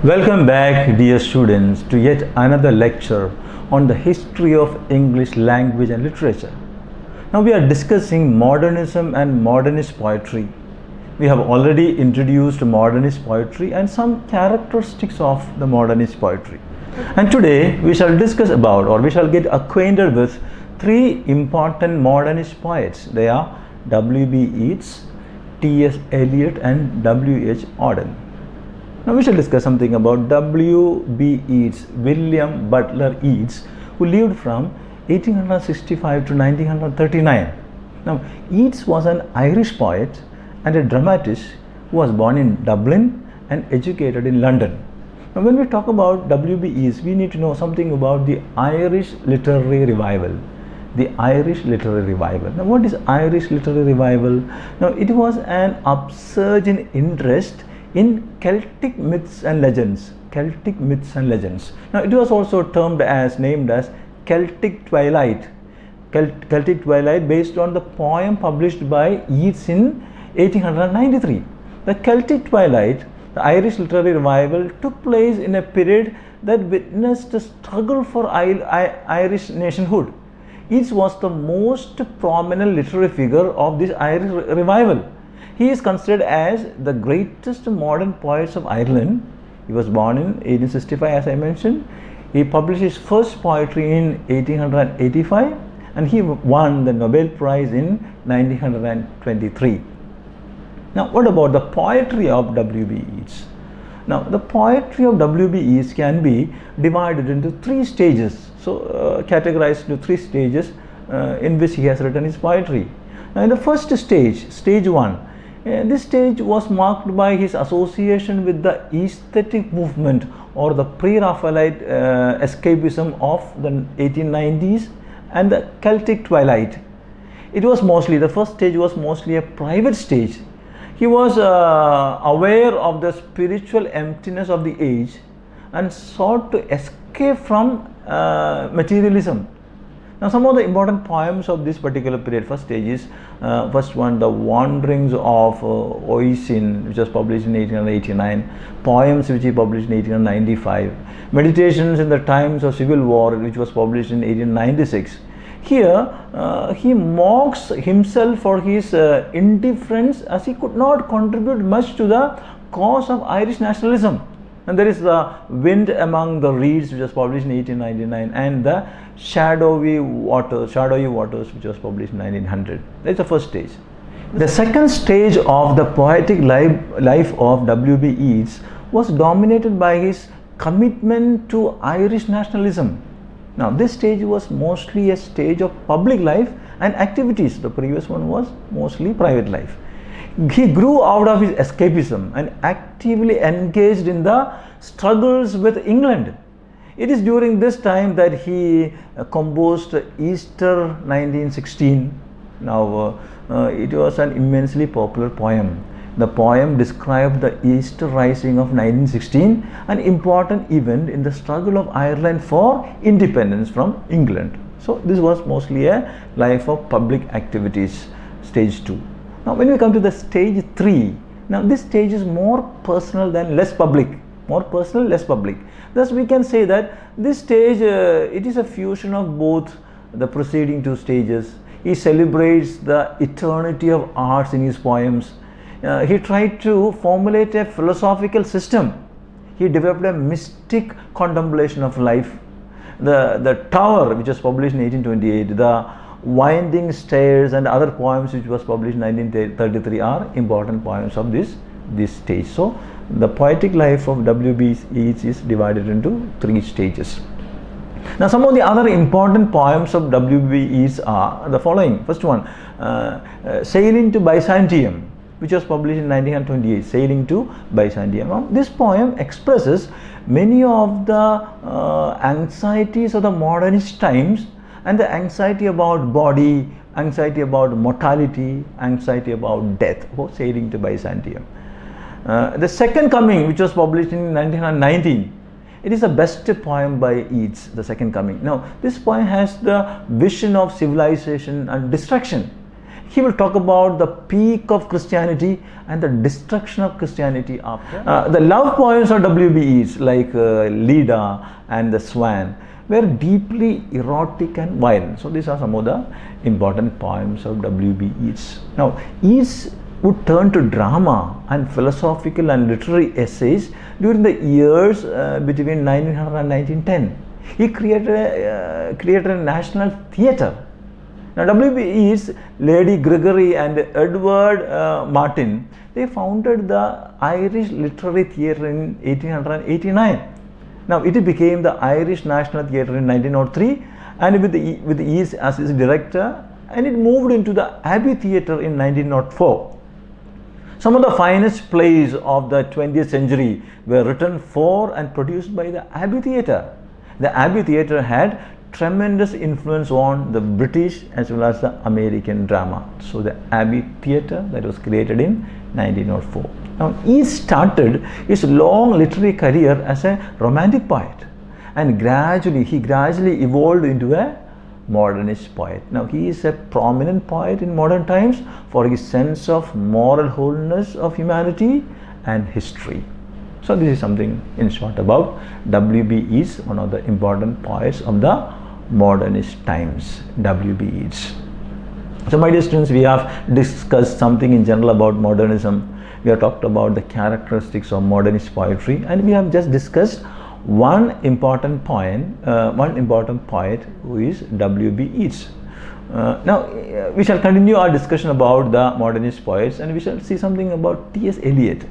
Welcome back, dear students, to yet another lecture on the history of English language and literature. Now we are discussing modernism and modernist poetry. We have already introduced modernist poetry and some characteristics of the modernist poetry. And today we shall discuss about, or we shall get acquainted with, three important modernist poets. They are W.B. Yeats, T.S. Eliot and W.H. Auden. Now we shall discuss something about W.B. Yeats, William Butler Yeats, who lived from 1865 to 1939. Now Yeats was an Irish poet and a dramatist who was born in Dublin and educated in London. Now when we talk about W.B. Yeats, we need to know something about the Irish literary revival. The Irish literary revival. Now what is Irish literary revival? Now it was an upsurge in interest in Celtic myths and legends. Celtic myths and legends. Now it was also named as Celtic Twilight. Celtic Twilight based on the poem published by Yeats in 1893. The Celtic Twilight, the Irish literary revival, took place in a period that witnessed a struggle for Irish nationhood. Yeats was the most prominent literary figure of this Irish revival. He is considered as the greatest modern poet of Ireland. He was born in 1865, as I mentioned. He published his first poetry in 1885 and he won the Nobel Prize in 1923. Now what about the poetry of W.B. Yeats? Now the poetry of W.B. Yeats can be divided into three stages. So categorized into three stages in which he has written his poetry. Now in the first stage, stage one, this stage was marked by his association with the aesthetic movement or the pre-Raphaelite escapism of the 1890s and the Celtic Twilight. It was mostly, the first stage was mostly a private stage. He was aware of the spiritual emptiness of the age and sought to escape from materialism. Now some of the important poems of this particular period, first stage is, first one, The Wanderings of Wystan, which was published in 1889, poems which he published in 1895, Meditations in the Times of Civil War, which was published in 1896. Here he mocks himself for his indifference, as he could not contribute much to the cause of Irish nationalism. And there is The Wind Among the Reeds, which was published in 1899, and The Shadowy Waters, which was published in 1900. That's the first stage. The second stage of the poetic life of W.B. Yeats was dominated by his commitment to Irish nationalism. Now this stage was mostly a stage of public life and activities. The previous one was mostly private life. He grew out of his escapism and actively engaged in the struggles with England. It is during this time that he composed Easter 1916. Now it was an immensely popular poem. The poem described the Easter Rising of 1916, an important event in the struggle of Ireland for independence from England. So this was mostly a life of public activities, stage 2. Now when we come to the stage 3, now this stage is more personal than less public. More personal, less public. Thus we can say that this stage, it is a fusion of both the preceding two stages. He celebrates the eternity of arts in his poems. He tried to formulate a philosophical system. He developed a mystic contemplation of life. The Tower, which was published in 1828, the Winding Stairs and other poems which was published in 1933 are important poems of this stage. So the poetic life of W.B. Yeats is divided into three stages. Now some of the other important poems of W.B. Yeats are the following. First one, Sailing to Byzantium, which was published in 1928, Sailing to Byzantium. Now, this poem expresses many of the anxieties of the modernist times and the anxiety about body, anxiety about mortality, anxiety about death. Sailing to Byzantium. The Second Coming, which was published in 1919, it is the best poem by Yeats, The Second Coming. Now this poem has the vision of civilization and destruction. He will talk about the peak of Christianity and the destruction of Christianity after. The love poems of W.B. Yeats, like Leda and the Swan, were deeply erotic and violent. So these are some of the important poems of W.B. Yeats. Now, Yeats would turn to drama and philosophical and literary essays during the years between 1900 and 1910. He created a national theatre. Now, W.B. Yeats, Lady Gregory and Edward Martin, they founded the Irish Literary Theatre in 1889. Now, it became the Irish National Theatre in 1903, and with Yeats as its director, and it moved into the Abbey Theatre in 1904. Some of the finest plays of the 20th century were written for and produced by the Abbey Theatre. The Abbey Theatre had tremendous influence on the British as well as the American drama. So the Abbey Theatre that was created in 1904. Now, he started his long literary career as a romantic poet, and he gradually evolved into a modernist poet. Now, he is a prominent poet in modern times for his sense of moral wholeness of humanity and history. So this is something in short about W.B. Yeats, one of the important poets of the modernist times, W.B. Yeats. So my dear students, we have discussed something in general about modernism. We have talked about the characteristics of modernist poetry, and we have just discussed one important poet who is W.B. Yeats. Now we shall continue our discussion about the modernist poets, and we shall see something about T.S. Eliot.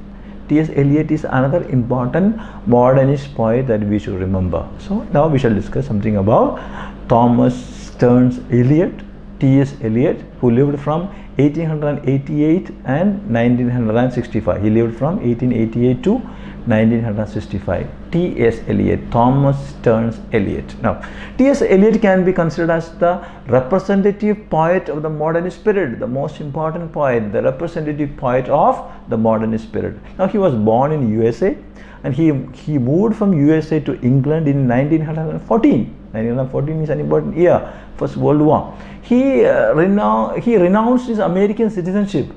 T.S. Eliot is another important modernist poet that we should remember. So now we shall discuss something about Thomas Stearns Eliot, T.S. Eliot, who lived from 1888 and 1965. He lived from 1888 to 1965. T.S. Eliot, Thomas Stearns Eliot. Now, T.S. Eliot can be considered as the representative poet of the modernist period, the most important poet, the representative poet of the modernist period. Now, he was born in USA, and he moved from USA to England in 1914. 1914 is an important year, First World War. He renounced his American citizenship.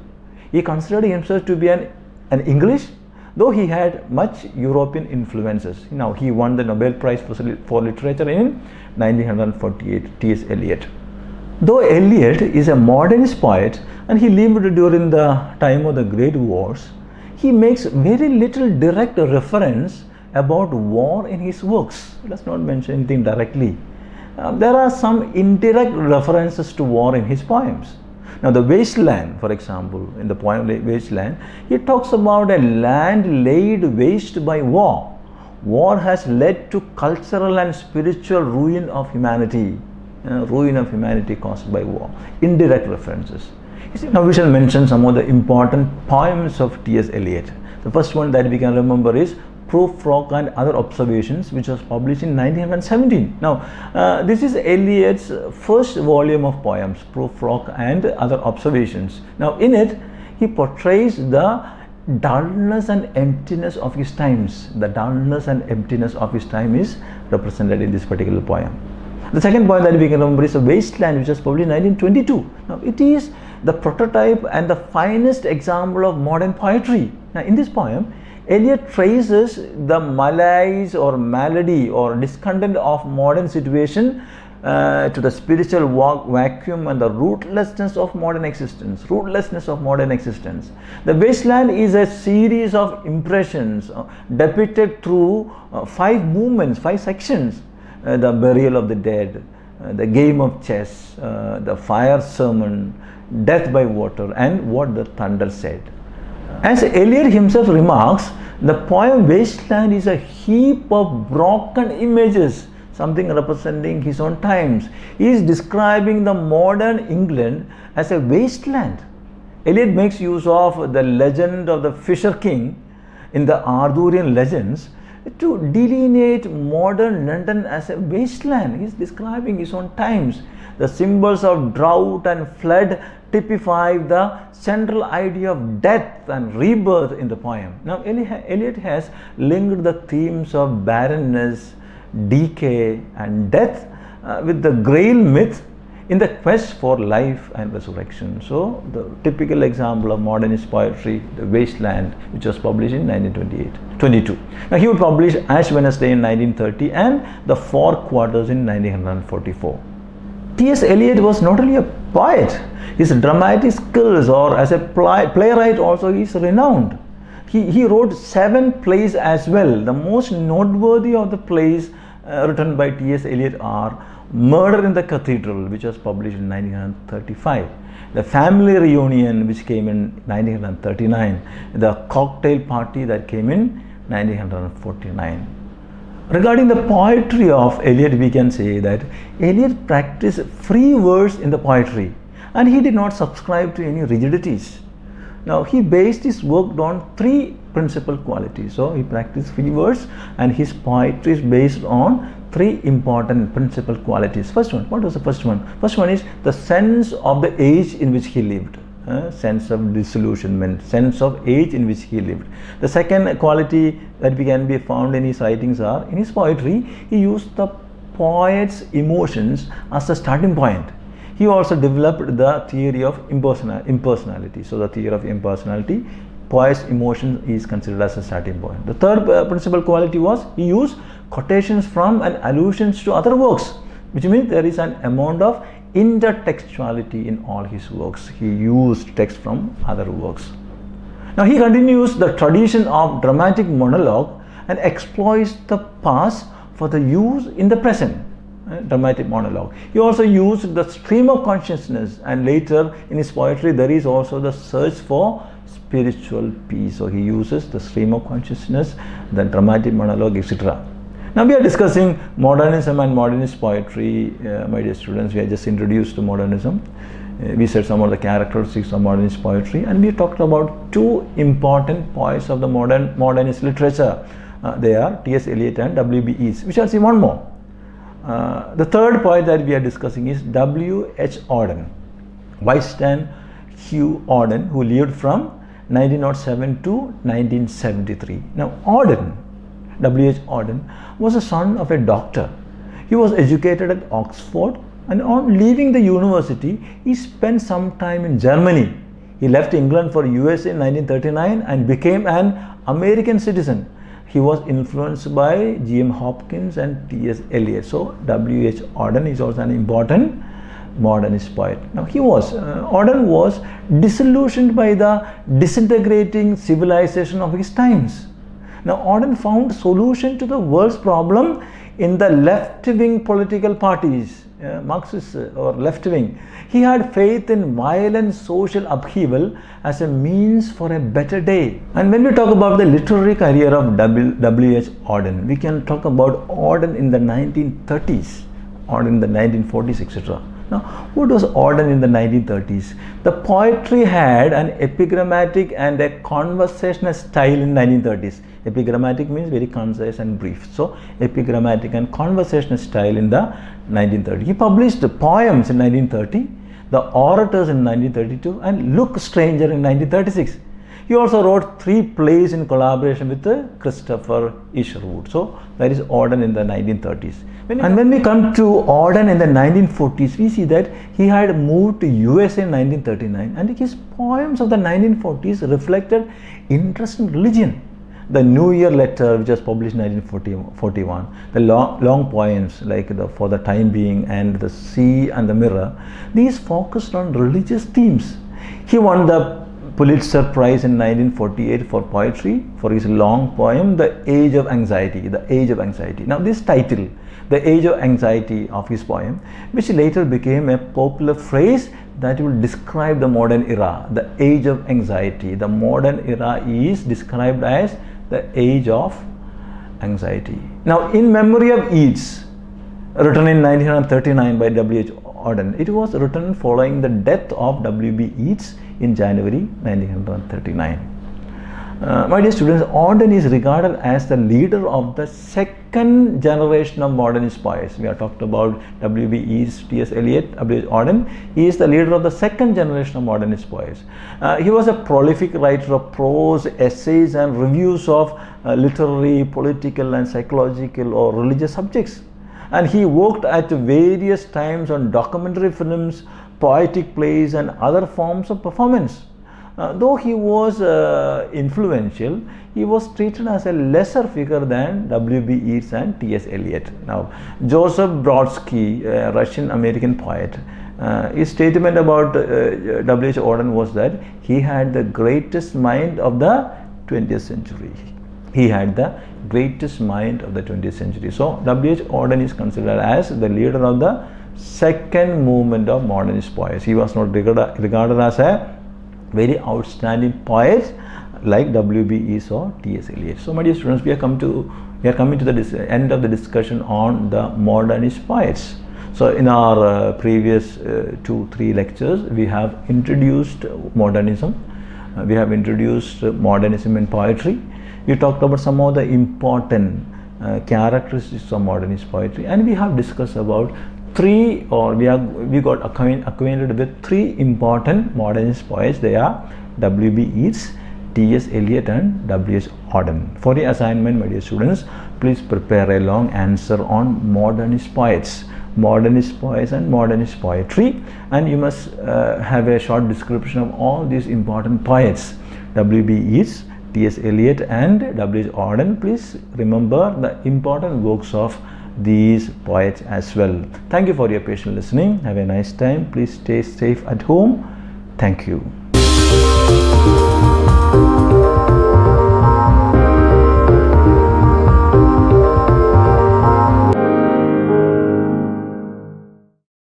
He considered himself to be an English, though he had much European influences. Now, he won the Nobel Prize for Literature in 1948, T.S. Eliot. Though Eliot is a modernist poet and he lived during the time of the Great Wars, he makes very little direct reference about war in his works. He does not mention anything directly. There are some indirect references to war in his poems. Now, the Wasteland, for example, in the poem Wasteland, he talks about a land laid waste by war. War has led to cultural and spiritual ruin of humanity. Ruin of humanity caused by war. Indirect references. Now, we shall mention some of the important poems of T.S. Eliot. The first one that we can remember is Proof, Rock and Other Observations, which was published in 1917. Now, this is Eliot's first volume of poems, Proof, Rock and Other Observations. Now, in it, he portrays the dullness and emptiness of his times. The dullness and emptiness of his time is represented in this particular poem. The second poem that we can remember is Wasteland, which was published in 1922. Now, it is the prototype and the finest example of modern poetry. Now, in this poem, Eliot traces the malaise or malady or discontent of modern situation to the spiritual vacuum and the rootlessness of modern existence. The Wasteland is a series of impressions depicted through 5 movements, 5 sections. The burial of the dead, the game of chess, the fire sermon, death by water, and what the thunder said. As Eliot himself remarks, the poem Wasteland is a heap of broken images, something representing his own times. He is describing the modern England as a wasteland. Eliot makes use of the legend of the Fisher King in the Arthurian legends to delineate modern London as a wasteland. He is describing his own times. The symbols of drought and flood typify the central idea of death and rebirth in the poem. Now, Eliot has linked the themes of barrenness, decay and death with the Grail myth in the quest for life and resurrection. So the typical example of modernist poetry, the Wystan, which was published in 1922. Now he would publish Ash Wednesday in 1930 and The Four Quarters in 1944. T.S. Eliot was not only a poet, his dramatic skills or as a playwright also is renowned. He wrote 7 plays as well. The most noteworthy of the plays written by T.S. Eliot are Murder in the Cathedral, which was published in 1935, The Family Reunion, which came in 1939, The Cocktail Party, that came in 1949. Regarding the poetry of Eliot, we can say that Eliot practiced free verse in the poetry and he did not subscribe to any rigidities. Now he based his work on 3 principal qualities. So he practiced free verse and his poetry is based on 3 important principal qualities. First one, what was the first one? First one is the sense of the age in which he lived. Sense of disillusionment, sense of age in which he lived. The second quality that can be found in his writings are, in his poetry, he used the poet's emotions as a starting point. He also developed the theory of impersonality. So the theory of impersonality, poet's emotion is considered as a starting point. The third principal quality was he used quotations from and allusions to other works, which means there is an amount of intertextuality in all his works. He used text from other works. Now he continues the tradition of dramatic monologue and exploits the past for the use in the present. Dramatic monologue. He also used the stream of consciousness, and later in his poetry there is also the search for spiritual peace. So he uses the stream of consciousness, the dramatic monologue, etc. Now we are discussing modernism and modernist poetry. My dear students, we are just introduced to modernism. We said some of the characteristics of modernist poetry, and we talked about 2 important poets of the modernist literature. They are T.S. Eliot and W.B. Yeats. We shall see one more. The third poet that we are discussing is W.H. Auden, Wystan Hugh Auden, who lived from 1907 to 1973. Now Auden, W.H. Auden, was a son of a doctor. He was educated at Oxford, and on leaving the university, he spent some time in Germany. He left England for USA in 1939 and became an American citizen. He was influenced by G.M. Hopkins and T.S. Eliot. So W.H. Auden is also an important modernist poet. Now Auden was disillusioned by the disintegrating civilization of his times. Now Auden found solution to the world's problem in the left-wing political parties, Marxist or left-wing. He had faith in violent social upheaval as a means for a better day. And when we talk about the literary career of W.H. Auden, we can talk about Auden in the 1930s, Auden in the 1940s, etc. Now, what was Auden in the 1930s? The poetry had an epigrammatic and a conversational style in 1930s. Epigrammatic means very concise and brief. So, epigrammatic and conversational style in the 1930s. He published poems in 1930, The Orators in 1932, and Look Stranger in 1936. He also wrote 3 plays in collaboration with Christopher Isherwood. So, that is Auden in the 1930s. When we come to Auden in the 1940s, we see that he had moved to USA in 1939, and his poems of the 1940s reflected interest in religion. The New Year Letter, which was published in 1941, the long poems like For the Time Being and The Sea and the Mirror, these focused on religious themes. He won the Pulitzer Prize in 1948 for poetry for his long poem, The Age of Anxiety. The Age of Anxiety. Now this title, The Age of Anxiety of his poem, which later became a popular phrase that will describe the modern era, the age of anxiety. The modern era is described as the age of anxiety. Now, in memory of Yeats, written in 1939 by W.H. Auden, it was written following the death of W.B. Yeats in January 1939. My dear students, Auden is regarded as the leader of the second generation of modernist poets. We have talked about W.B. Yeats, T.S. Eliot, W.H. Auden. He is the leader of the second generation of modernist poets. He was a prolific writer of prose, essays and reviews of literary, political and psychological or religious subjects. and he worked at various times on documentary films, poetic plays and other forms of performance. Though he was influential, he was treated as a lesser figure than W.B. Yeats and T.S. Eliot. Now, Joseph Brodsky, a Russian-American poet, his statement about W.H. Auden was that he had the greatest mind of the 20th century. He had the greatest mind of the 20th century. So, W.H. Auden is considered as the leader of the second movement of modernist poets. He was not regarded as a very outstanding poet like W.B. Yeats or T.S. Eliot. So, my dear students, we are coming to the end of the discussion on the modernist poets. So, in our previous 2-3 lectures, we have introduced modernism, we have introduced modernism in poetry. We talked about some of the important characteristics of modernist poetry, and we have discussed about we got acquainted with 3 important modernist poets. They are W.B. Yeats, T.S. Eliot and W.H. Auden. For your assignment, my dear students, please prepare a long answer on modernist poets and modernist poetry, and you must have a short description of all these important poets, W.B. Yeats, T.S. Eliot and W.H. Auden. Please remember the important works of these poets as well. Thank you for your patient listening. Have a nice time. Please stay safe at home. Thank you.